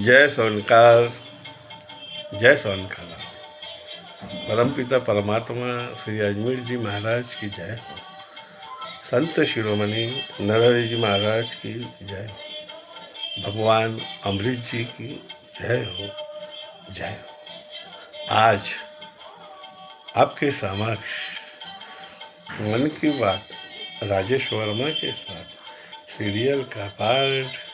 जय सोनकार, जय सोनकाला। परमपिता परमात्मा श्री अजमेर जी महाराज की जय हो। संत शिरोमणि नरहरि जी महाराज की जय हो। भगवान अमृत जी की जय हो, जय हो। आज आपके समक्ष मन की बात राजेश वर्मा के साथ सीरियल का पार्ट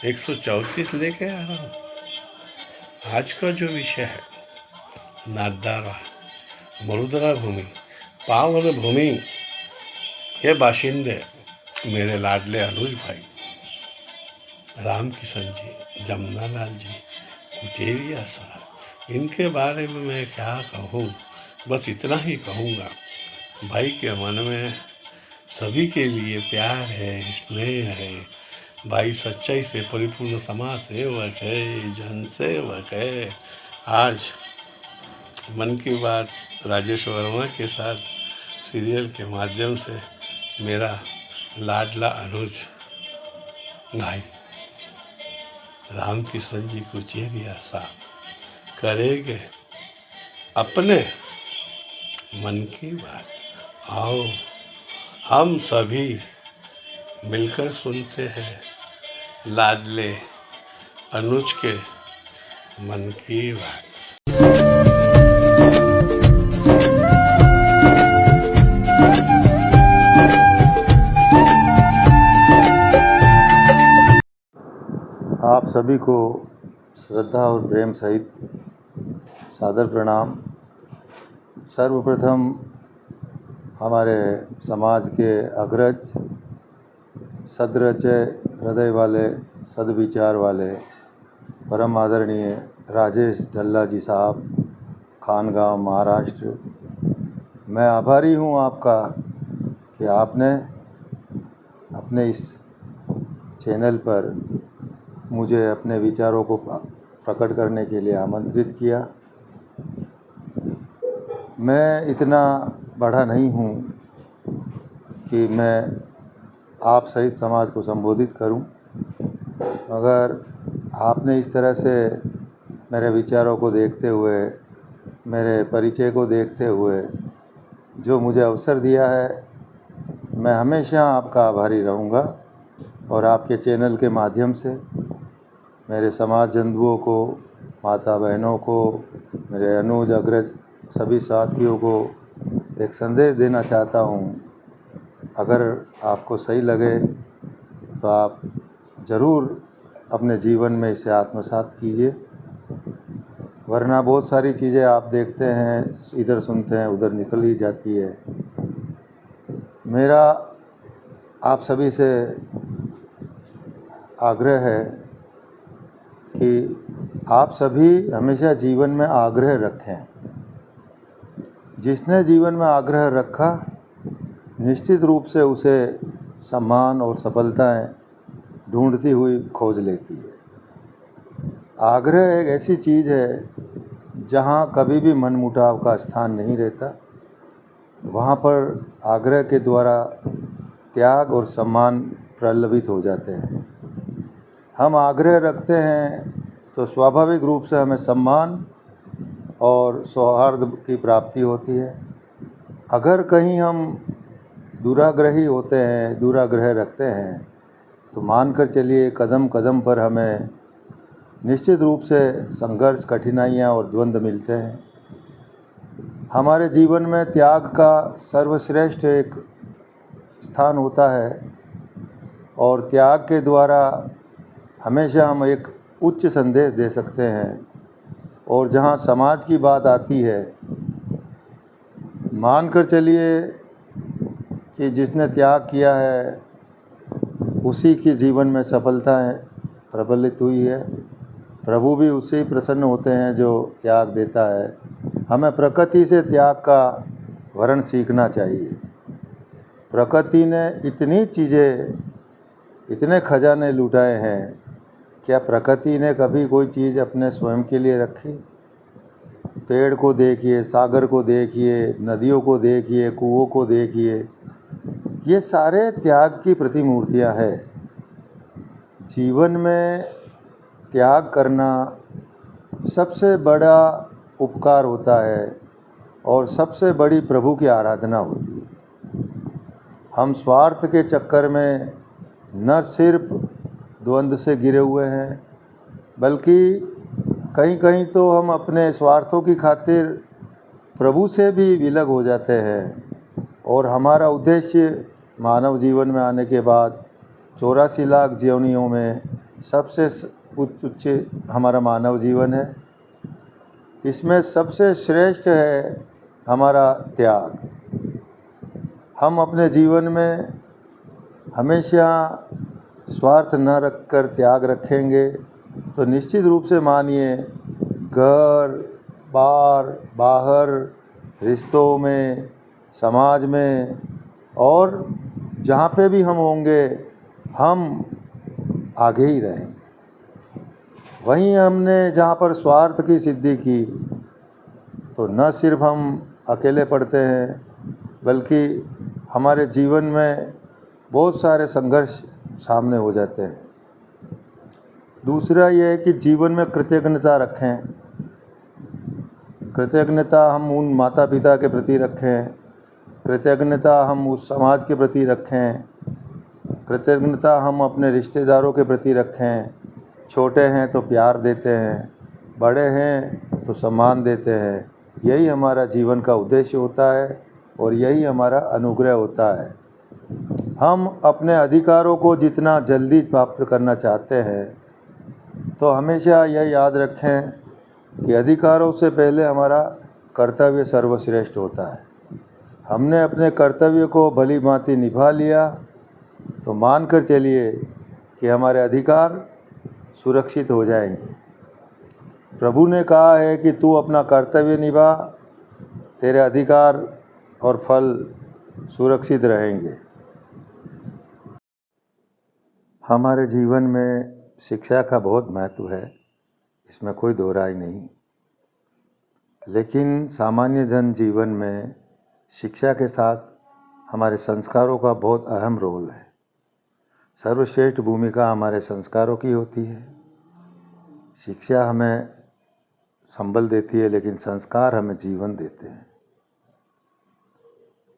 134 लेके आ रहा हूँ। आज का जो विषय है, नाथद्वारा मरुद्रा भूमि, पावन भूमि के बाशिंदे मेरे लाडले अनुज भाई राम किशन जी, जमुना लाल जी, कुचेरिया साहब, इनके बारे में मैं क्या कहूँ। बस इतना ही कहूँगा, भाई के मन में सभी के लिए प्यार है, स्नेह है। भाई सच्चाई से परिपूर्ण समाज सेवक है, जन सेवक है। आज मन की बात राजेश वर्मा के साथ सीरियल के माध्यम से मेरा लाडला अनुज भाई राम किशन जी कुचेरिया साहब करेंगे अपने मन की बात। आओ हम सभी मिलकर सुनते हैं लाडले अनुज के मन की बात। आप सभी को श्रद्धा और प्रेम सहित सादर प्रणाम। सर्वप्रथम हमारे समाज के अग्रज, सद्रचय हृदय वाले, सद्विचार वाले, परम आदरणीय राजेश ढल्ला जी साहब, खानगांव, महाराष्ट्र। मैं आभारी हूँ आपका कि आपने अपने इस चैनल पर मुझे अपने विचारों को प्रकट करने के लिए आमंत्रित किया। मैं इतना बड़ा नहीं हूँ कि मैं आप सहित समाज को संबोधित करूं, मगर आपने इस तरह से मेरे विचारों को देखते हुए, मेरे परिचय को देखते हुए जो मुझे अवसर दिया है, मैं हमेशा आपका आभारी रहूँगा। और आपके चैनल के माध्यम से मेरे समाज बंधुओं को, माता बहनों को, मेरे अनुज अग्रज सभी साथियों को एक संदेश देना चाहता हूँ। अगर आपको सही लगे तो आप ज़रूर अपने जीवन में इसे आत्मसात कीजिए, वरना बहुत सारी चीज़ें आप देखते हैं, इधर सुनते हैं, उधर निकल ही जाती है। मेरा आप सभी से आग्रह है कि आप सभी हमेशा जीवन में आग्रह रखें। जिसने जीवन में आग्रह रखा, निश्चित रूप से उसे सम्मान और सफलताएं ढूंढती हुई खोज लेती है। आग्रह एक ऐसी चीज़ है जहां कभी भी मनमुटाव का स्थान नहीं रहता। वहां पर आग्रह के द्वारा त्याग और सम्मान प्रलभित हो जाते हैं। हम आग्रह रखते हैं तो स्वाभाविक रूप से हमें सम्मान और सौहार्द की प्राप्ति होती है। अगर कहीं हम दुराग्रही होते हैं, दुराग्रह रखते हैं, तो मानकर चलिए कदम कदम पर हमें निश्चित रूप से संघर्ष, कठिनाइयाँ और द्वंद्व मिलते हैं। हमारे जीवन में त्याग का सर्वश्रेष्ठ एक स्थान होता है और त्याग के द्वारा हमेशा हम एक उच्च संदेश दे सकते हैं। और जहाँ समाज की बात आती है, मानकर चलिए कि जिसने त्याग किया है उसी के जीवन में सफलताएं प्रबलित हुई है। प्रभु भी उससे ही प्रसन्न होते हैं जो त्याग देता है। हमें प्रकृति से त्याग का वर्ण सीखना चाहिए। प्रकृति ने इतनी चीज़ें, इतने खजाने लुटाए हैं, क्या प्रकृति ने कभी कोई चीज़ अपने स्वयं के लिए रखी? पेड़ को देखिए, सागर को देखिए, नदियों को देखिए, कुओं को देखिए, ये सारे त्याग की प्रतिमूर्तियां हैं। जीवन में त्याग करना सबसे बड़ा उपकार होता है और सबसे बड़ी प्रभु की आराधना होती है। हम स्वार्थ के चक्कर में न सिर्फ द्वंद्व से घिरे हुए हैं, बल्कि कहीं कहीं तो हम अपने स्वार्थों की खातिर प्रभु से भी विलग हो जाते हैं। और हमारा उद्देश्य मानव जीवन में आने के बाद 84 लाख जीवनियों में सबसे उच्च हमारा मानव जीवन है। इसमें सबसे श्रेष्ठ है हमारा त्याग। हम अपने जीवन में हमेशा स्वार्थ न रखकर त्याग रखेंगे तो निश्चित रूप से मानिए घर बाहर रिश्तों में, समाज में और जहाँ पे भी हम होंगे हम आगे ही रहेंगे। वहीं हमने जहाँ पर स्वार्थ की सिद्धि की तो न सिर्फ हम अकेले पड़ते हैं, बल्कि हमारे जीवन में बहुत सारे संघर्ष सामने हो जाते हैं। दूसरा ये है कि जीवन में कृतज्ञता रखें। कृतज्ञता हम उन माता पिता के प्रति रखें, कृतज्ञता हम उस समाज के प्रति रखें, कृतज्ञता हम अपने रिश्तेदारों के प्रति रखें। छोटे हैं तो प्यार देते हैं, बड़े हैं तो सम्मान देते हैं। यही हमारा जीवन का उद्देश्य होता है और यही हमारा अनुग्रह होता है। हम अपने अधिकारों को जितना जल्दी प्राप्त करना चाहते हैं तो हमेशा यह याद रखें कि अधिकारों से पहले हमारा कर्तव्य सर्वश्रेष्ठ होता है। हमने अपने कर्तव्य को भली भांति निभा लिया तो मान कर चलिए कि हमारे अधिकार सुरक्षित हो जाएंगे। प्रभु ने कहा है कि तू अपना कर्तव्य निभा, तेरे अधिकार और फल सुरक्षित रहेंगे। हमारे जीवन में शिक्षा का बहुत महत्व है, इसमें कोई दो राय नहीं। लेकिन सामान्य जन जीवन में शिक्षा के साथ हमारे संस्कारों का बहुत अहम रोल है। सर्वश्रेष्ठ भूमिका हमारे संस्कारों की होती है। शिक्षा हमें संबल देती है, लेकिन संस्कार हमें जीवन देते हैं।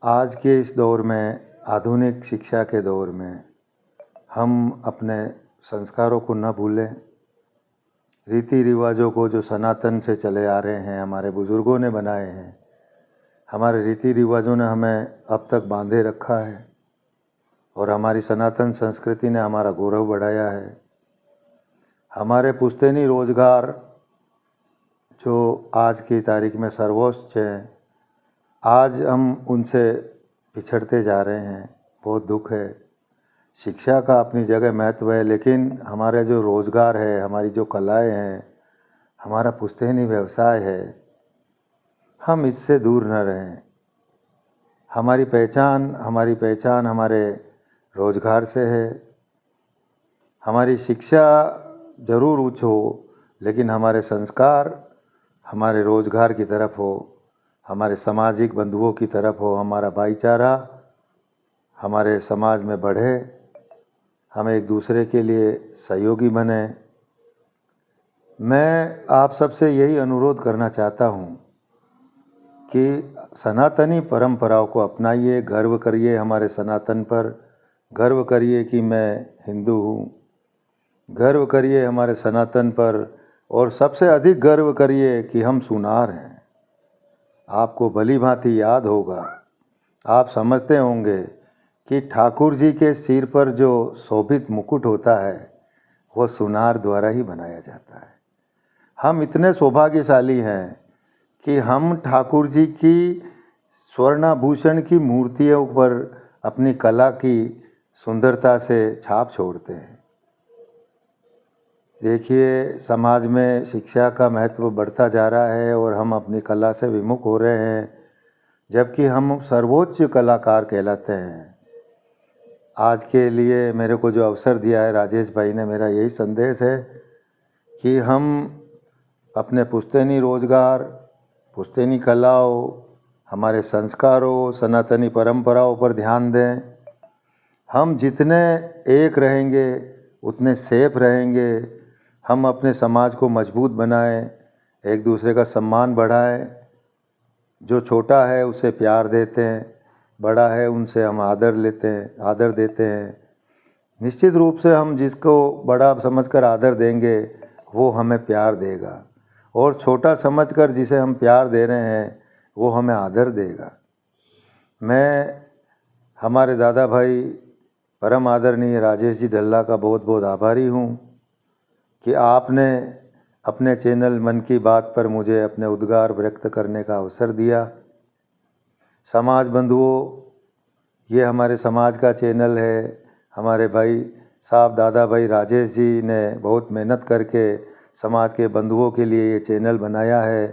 आज के इस दौर में, आधुनिक शिक्षा के दौर में, हम अपने संस्कारों को न भूलें। रीति रिवाजों को जो सनातन से चले आ रहे हैं, हमारे बुज़ुर्गों ने बनाए हैं, हमारे रीति रिवाजों ने हमें अब तक बांधे रखा है और हमारी सनातन संस्कृति ने हमारा गौरव बढ़ाया है। हमारे पुश्तैनी रोजगार जो आज की तारीख में सर्वोच्च हैं, आज हम उनसे पिछड़ते जा रहे हैं। बहुत दुख है। शिक्षा का अपनी जगह महत्व है, लेकिन हमारे जो रोज़गार है, हमारी जो कलाएं हैं, हमारा पुश्तैनी व्यवसाय है, हम इससे दूर न रहें। हमारी पहचान हमारे रोज़गार से है। हमारी शिक्षा ज़रूर उच्च हो, लेकिन हमारे संस्कार हमारे रोज़गार की तरफ हो, हमारे सामाजिक बंधुओं की तरफ हो, हमारा भाईचारा हमारे समाज में बढ़े, हम एक दूसरे के लिए सहयोगी बने। मैं आप सबसे यही अनुरोध करना चाहता हूँ कि सनातनी परंपराओं को अपनाइए, गर्व करिए हमारे सनातन पर, गर्व करिए कि मैं हिंदू हूँ, गर्व करिए हमारे सनातन पर, और सबसे अधिक गर्व करिए कि हम सुनार हैं। आपको भली भांति याद होगा, आप समझते होंगे कि ठाकुर जी के सिर पर जो शोभित मुकुट होता है वो सुनार द्वारा ही बनाया जाता है। हम इतने सौभाग्यशाली हैं कि हम ठाकुर जी की स्वर्णाभूषण की मूर्तियों पर अपनी कला की सुंदरता से छाप छोड़ते हैं। देखिए, समाज में शिक्षा का महत्व बढ़ता जा रहा है और हम अपनी कला से विमुख हो रहे हैं, जबकि हम सर्वोच्च कलाकार कहलाते हैं। आज के लिए मेरे को जो अवसर दिया है राजेश भाई ने, मेरा यही संदेश है कि हम अपने पुश्तैनी रोजगार, पुश्तैनी कलाओं, हमारे संस्कारों, सनातनी परंपराओं पर ध्यान दें। हम जितने एक रहेंगे उतने सेफ रहेंगे। हम अपने समाज को मजबूत बनाएं, एक दूसरे का सम्मान बढ़ाएं। जो छोटा है उसे प्यार देते हैं, बड़ा है उनसे हम आदर देते हैं। निश्चित रूप से हम जिसको बड़ा समझकर आदर देंगे वो हमें प्यार देगा, और छोटा समझकर जिसे हम प्यार दे रहे हैं वो हमें आदर देगा। मैं हमारे दादा भाई परम आदरणीय राजेश जी ढल्ला का बहुत बहुत आभारी हूँ कि आपने अपने चैनल मन की बात पर मुझे अपने उद्गार व्यक्त करने का अवसर दिया। समाज बंधुओं, ये हमारे समाज का चैनल है। हमारे भाई साहब दादा भाई राजेश जी ने बहुत मेहनत करके समाज के बंधुओं के लिए ये चैनल बनाया है।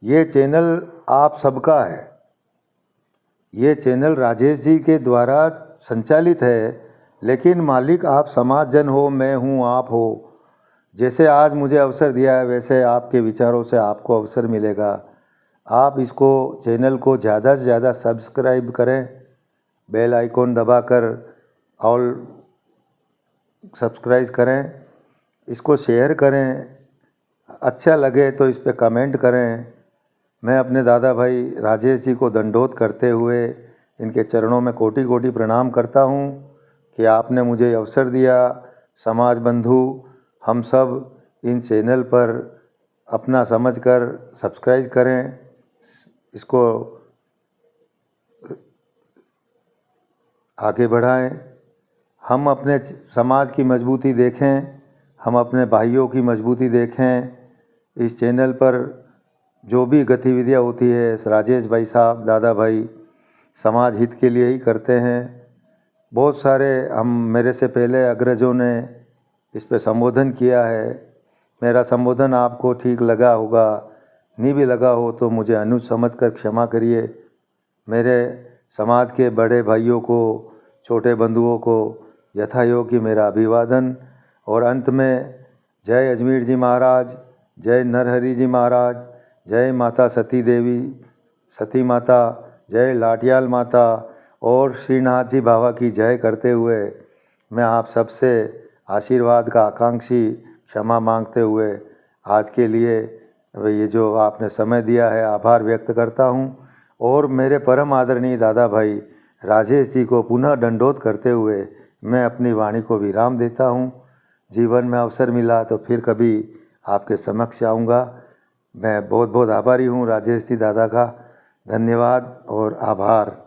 ये चैनल आप सबका है। ये चैनल राजेश जी के द्वारा संचालित है, लेकिन मालिक आप समाज जन हो, मैं हूँ, आप हो। जैसे आज मुझे अवसर दिया है वैसे आपके विचारों से आपको अवसर मिलेगा। आप इसको चैनल को ज़्यादा से ज़्यादा सब्सक्राइब करें, बेल आइकॉन दबाकर ऑल सब्सक्राइब करें, इसको शेयर करें, अच्छा लगे तो इस पे कमेंट करें। मैं अपने दादा भाई राजेश जी को दंडोत करते हुए इनके चरणों में कोटि कोटि प्रणाम करता हूँ कि आपने मुझे अवसर दिया। समाज बंधु हम सब इन चैनल पर अपना समझकर सब्सक्राइब करें, इसको आगे बढ़ाएं। हम अपने समाज की मजबूती देखें, हम अपने भाइयों की मजबूती देखें। इस चैनल पर जो भी गतिविधियां होती है राजेश भाई साहब दादा भाई समाज हित के लिए ही करते हैं। बहुत सारे मेरे से पहले अग्रजों ने इस पे संबोधन किया है। मेरा संबोधन आपको ठीक लगा होगा, नहीं भी लगा हो तो मुझे अनुज समझकर क्षमा करिए। मेरे समाज के बड़े भाइयों को, छोटे बंधुओं को यथायोग्य मेरा अभिवादन। और अंत में जय अजमेर जी महाराज, जय नरहरि जी महाराज, जय माता सती देवी सती माता, जय लाटियाल माता और श्रीनाथ जी बाबा की जय करते हुए मैं आप सबसे आशीर्वाद का आकांक्षी क्षमा मांगते हुए आज के लिए ये जो आपने समय दिया है आभार व्यक्त करता हूँ। और मेरे परम आदरणीय दादा भाई राजेश जी को पुनः दंडोत करते हुए मैं अपनी वाणी को विराम देता हूँ। जीवन में अवसर मिला तो फिर कभी आपके समक्ष आऊँगा। मैं बहुत बहुत आभारी हूँ राजेश जी दादा का। धन्यवाद और आभार।